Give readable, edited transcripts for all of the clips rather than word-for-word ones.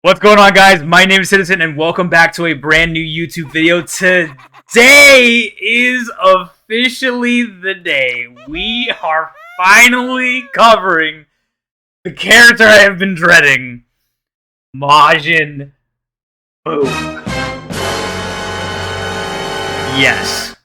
What's going on, guys? My name is Citizen, and welcome back to a brand new YouTube video. Today is officially the day. We are finally covering the character I have been dreading, Majin Buu. Yes.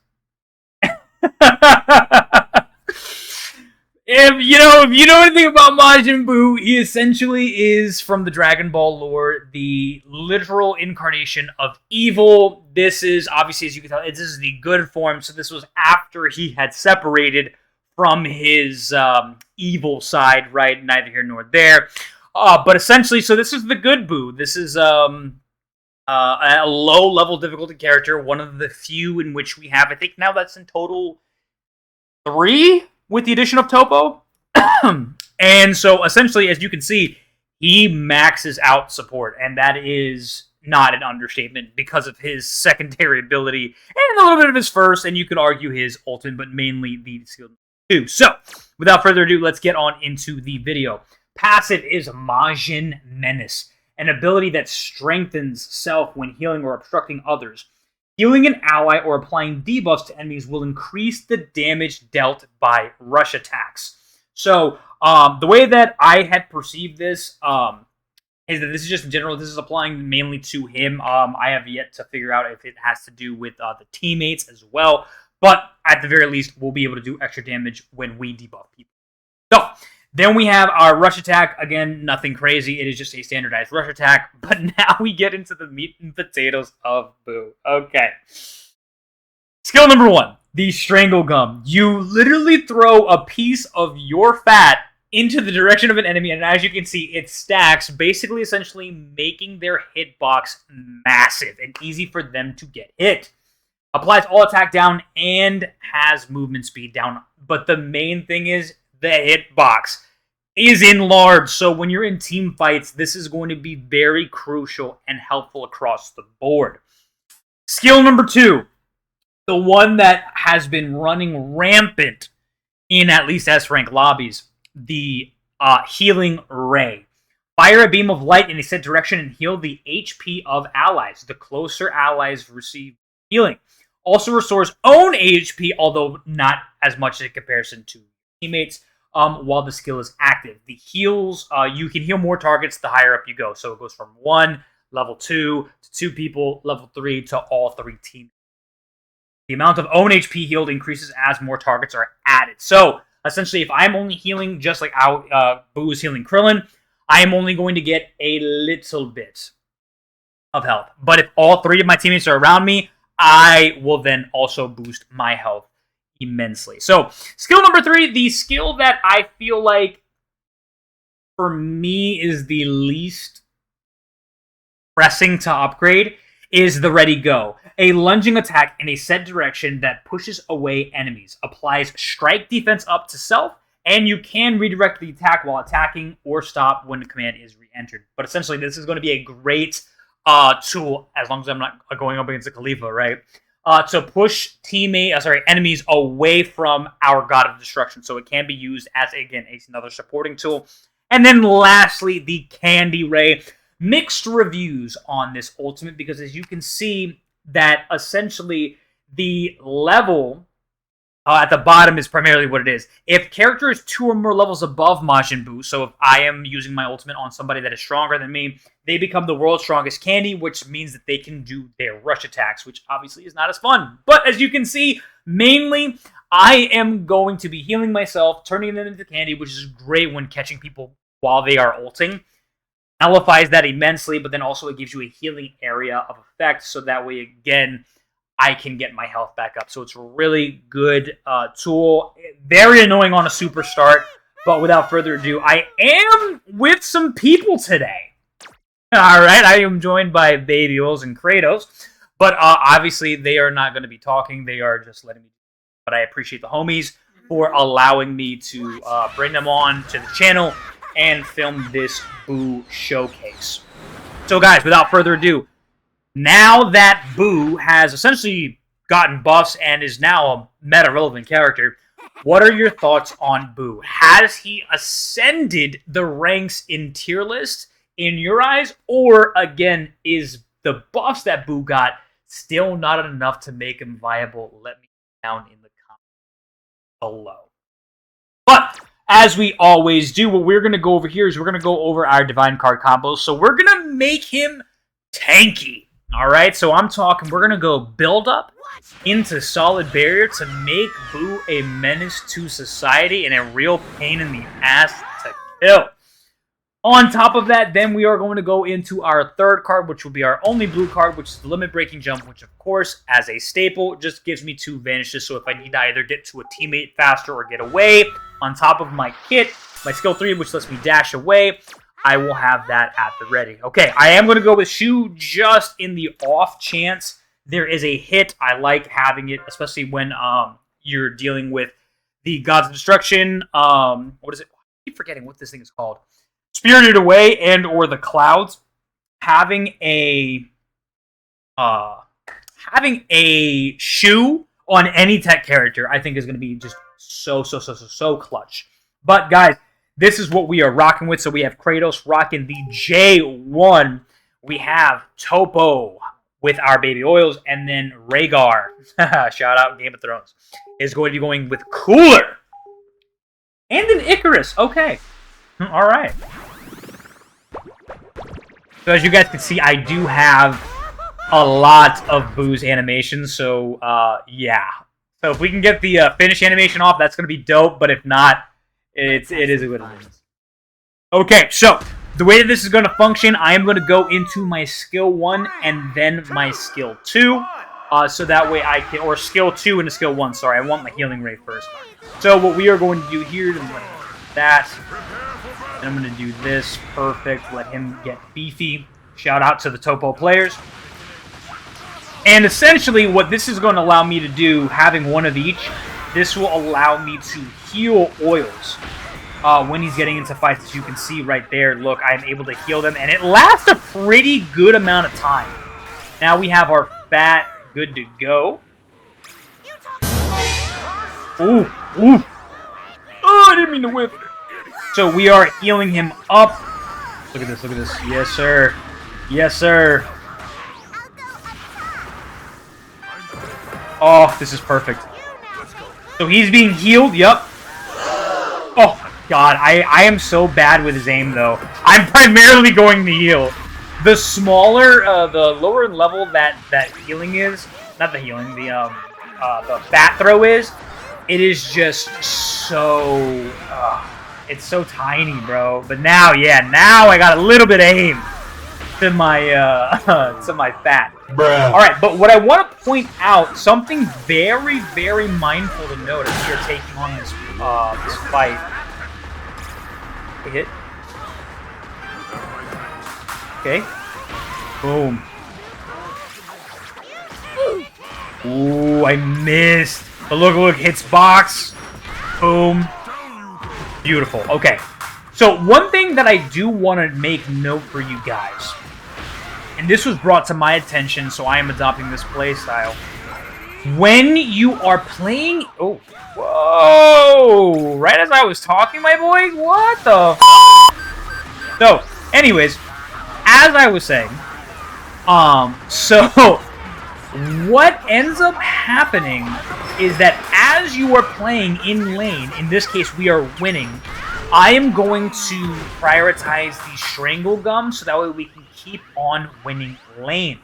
If you know anything about Majin Buu, he essentially is, from the Dragon Ball lore, the literal incarnation of evil. This is, obviously, as you can tell, this is the good form, so this was after he had separated from his evil side, right? Neither here nor there. But essentially, so this is the good Buu. This is a low-level difficulty character, one of the few in which we have, I think now that's in total 3? With the addition of Topo. And so, essentially, as you can see, he maxes out support, and that is not an understatement because of his secondary ability and a little bit of his first, and you could argue his ultimate, but mainly the skill 2. So, without further ado, let's get on into the video. Passive is Majin Menace, an ability that strengthens self when healing or obstructing others. Healing an ally or applying debuffs to enemies will increase the damage dealt by rush attacks. So, the way that I had perceived this is that this is just in general, this is applying mainly to him. I have yet to figure out if it has to do with the teammates as well. But at the very least, we'll be able to do extra damage when we debuff people. So, then we have our rush attack. Again, nothing crazy. It is just a standardized rush attack. But now we get into the meat and potatoes of Buu. Okay. Skill number 1, the Strangle Gum. You literally throw a piece of your fat into the direction of an enemy, and as you can see, it stacks, basically essentially making their hitbox massive and easy for them to get hit. Applies all attack down and has movement speed down. But the main thing is, the hitbox is enlarged, so when you're in team fights, this is going to be very crucial and helpful across the board. Skill number 2, the one that has been running rampant in at least S-rank lobbies, the Healing Ray. Fire a beam of light in a set direction and heal the HP of allies. The closer allies receive healing. Also restores own HP, although not as much in comparison to teammates. While the skill is active. The heals, you can heal more targets the higher up you go. So it goes from 1, level 2, to 2 people, level 3, to all 3 teammates. The amount of own HP healed increases as more targets are added. So, essentially, if I'm only healing just like Buu is healing Krillin, I am only going to get a little bit of health. But if all 3 of my teammates are around me, I will then also boost my health immensely. So, skill number 3, the skill that I feel like, for me, is the least pressing to upgrade, is the Ready Go. A lunging attack in a set direction that pushes away enemies. Applies strike defense up to self, and you can redirect the attack while attacking or stop when the command is re-entered. But essentially, this is going to be a great tool, as long as I'm not going up against a Khalifa, right? To push enemies away from our God of Destruction. So it can be used as, again, another supporting tool. And then lastly, the Candy Ray. Mixed reviews on this ultimate, because as you can see that essentially the level at the bottom is primarily what it is. If character is 2 or more levels above Majin Buu, so if I am using my ultimate on somebody that is stronger than me, they become the world's strongest candy, which means that they can do their rush attacks, which obviously is not as fun. But as you can see, mainly, I am going to be healing myself, turning them into candy, which is great when catching people while they are ulting. Nullifies that immensely, but then also it gives you a healing area of effect, so that way, again, I can get my health back up. So it's a really good tool. Very annoying on a super start, but without further ado, I am with some people today. Alright, I am joined by Baby Oils and Kratos, but obviously they are not going to be talking, they are just letting me. But I appreciate the homies for allowing me to bring them on to the channel and film this Buu showcase. So guys, without further ado, now that Buu has essentially gotten buffs and is now a meta-relevant character, what are your thoughts on Buu? Has he ascended the ranks in tier list in your eyes? Or, again, is the buffs that Boo got still not enough to make him viable? Let me know down in the comments below. But, as we always do, what we're going to go over here is we're going to go over our Divine Card combos. So we're going to make him tanky. Alright, so I'm talking, we're going to go build up into Solid Barrier to make Boo a menace to society and a real pain in the ass to kill. On top of that, then we are going to go into our third card, which will be our only blue card, which is the Limit Breaking Jump, which of course, as a staple, just gives me 2 vanishes. So if I need to either get to a teammate faster or get away, on top of my kit, my skill 3, which lets me dash away, I will have that at the ready. Okay, I am going to go with Shu just in the off chance there is a hit. I like having it, especially when you're dealing with the Gods of Destruction. What is it? I keep forgetting what this thing is called. Spirited Away and or the Clouds. Having a Shu on any tech character, I think is going to be just so clutch. But guys, this is what we are rocking with. So we have Kratos rocking the J1. We have Topo with our baby oils. And then Rhaegar, shout out Game of Thrones, is going to be going with Cooler. And an Icarus. Okay. All right. So as you guys can see, I do have a lot of Boo's animations. So, yeah. So if we can get the finish animation off, that's going to be dope. But if not, it is what it is. Okay, so the way that this is going to function, I am going to go into my skill 1 and then my skill 2. So that way I can, or skill 2 and a skill 1, sorry. I want my healing ray first. So what we are going to do here is I'm going to do that. And I'm going to do this. Perfect. Let him get beefy. Shout out to the Topo players. And essentially what this is going to allow me to do, having one of each, this will allow me to heal oils when he's getting into fights. As you can see right there, look, I'm able to heal them, and it lasts a pretty good amount of time. Now we have our fat good to go. Ooh. Oh, I didn't mean to whip. So we are healing him up. Look at this, look at this. Yes, sir. Yes, sir. Oh, this is perfect. So he's being healed, yep. Oh, God, I am so bad with his aim, though. I'm primarily going to heal. The smaller, the lower level that healing is, not the healing, the bat throw is, it is just so, it's so tiny, bro. But now, yeah, now I got a little bit of aim to my, to my fat. Bruh. All right, but what I want to point out, something very, very mindful to note as you're taking on this this fight. Hit. Okay. Boom. Ooh, I missed. But look, hits box. Boom. Beautiful. Okay. So one thing that I do want to make note for you guys, and this was brought to my attention, so I am adopting this play style. When you are playing... Oh, whoa! Right as I was talking, my boy? What the f***? So, anyways, as I was saying, so what ends up happening is that as you are playing in lane, in this case we are winning, I am going to prioritize the Strangle Gum so that way we can keep on winning lane.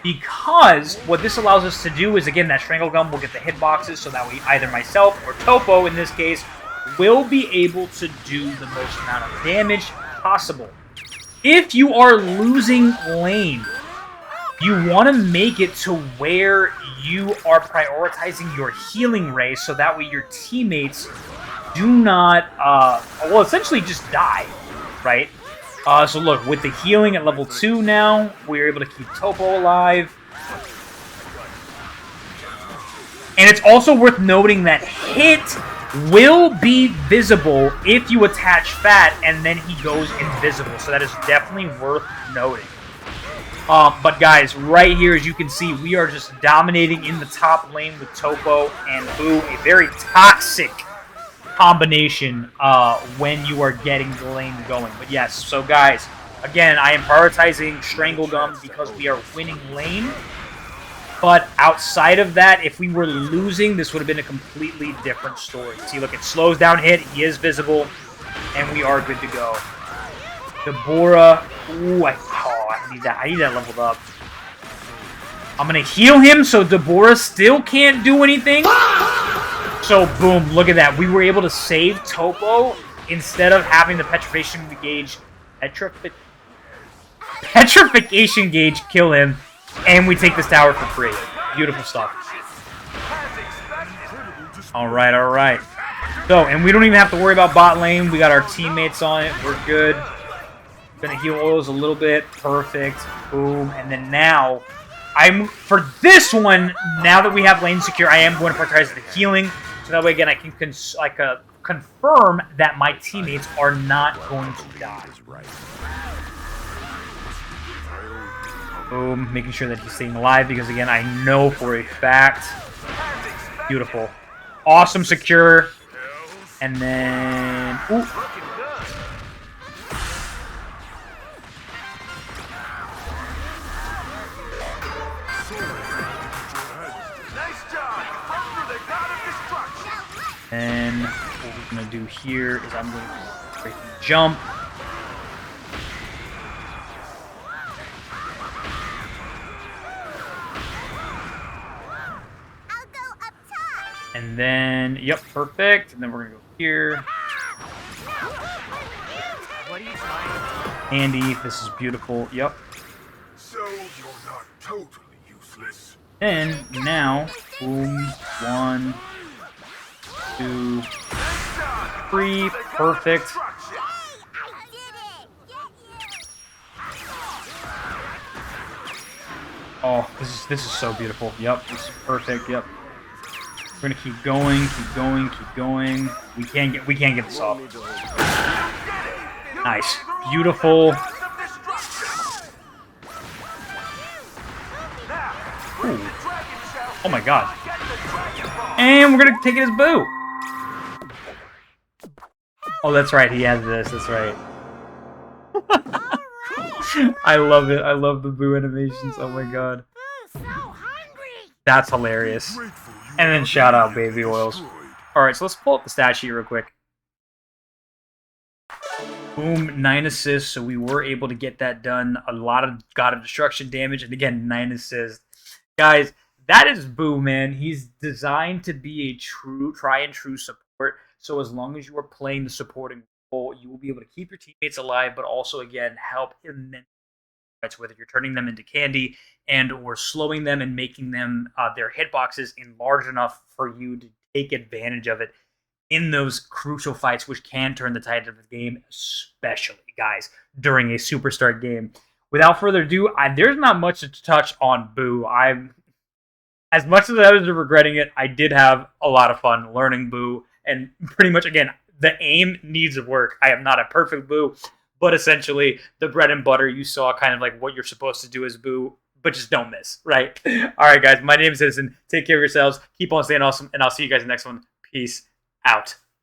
Because what this allows us to do is, again, that Strangle Gum will get the hitboxes so that way either myself or Topo, in this case, will be able to do the most amount of damage possible. If you are losing lane, you want to make it to where you are prioritizing your healing ray so that way your teammates do not, well, essentially just die, right? So look, with the healing at level 2 now, we're able to keep Topo alive. And it's also worth noting that hit will be visible if you attach Fat and then he goes invisible. So that is definitely worth noting. But guys, right here, as you can see, we are just dominating in the top lane with Topo and Boo. A very toxic combination when you are getting the lane going. But yes, so guys, Again, I am prioritizing Strangle Gum because we are winning lane. But outside of that, if we were losing, this would have been a completely different story. See, look, it slows down hit. He is visible. And we are good to go. Deborah. Ooh, I need that. I need that leveled up. I'm going to heal him so Deborah still can't do anything. So, boom, look at that. We were able to save Topo instead of having the Petrification Gauge... Petrification Gauge kill him. And we take this tower for free. Beautiful stuff. Alright, alright. So, and we don't even have to worry about bot lane. We got our teammates on it. We're good. Gonna heal oils a little bit. Perfect. Boom. And then now, for this one, now that we have lane secure, I am going to prioritize the healing. So that way, again, I can confirm that my teammates are not going to die. Boom, making sure that he's staying alive because, again, I know for a fact. Beautiful. Awesome secure. And then... Ooh. And what we're going to do here is I'm going to break the jump. And then, yep, perfect. And then we're going to go here. Andy, this is beautiful. Yep. So you're not totally useless. And now, boom, 1, 2, 3, perfect. Oh, this is so beautiful. Yep, this is perfect. Yep. We're gonna keep going, keep going, keep going. We can't get this off. Nice, beautiful. Ooh. Oh my god. And we're gonna take it as Boo. Oh, that's right. He has this. That's right. I love it. I love the Boo animations. Oh my god. That's hilarious. And then shout out Baby Oils. Alright, so let's pull up the stat sheet real quick. Boom, 9 assists, so we were able to get that done. A lot of God of Destruction damage, and again, 9 assists. Guys, that is Boo, man. He's designed to be a true, try-and-true support, so as long as you are playing the supporting role, you will be able to keep your teammates alive, but also, again, help him, whether you're turning them into candy and or slowing them and making them their hitboxes enlarged enough for you to take advantage of it in those crucial fights, which can turn the tide of the game, especially, guys, during a superstar game. Without further ado, there's not much to touch on Boo. As much as I was regretting it, I did have a lot of fun learning Boo, and pretty much, again, the aim needs work. I am not a perfect Boo, but essentially, the bread and butter, you saw kind of like what you're supposed to do as Boo, but just don't miss, right? All right, guys, my name is Citizen. Take care of yourselves. Keep on staying awesome, and I'll see you guys in the next one. Peace out.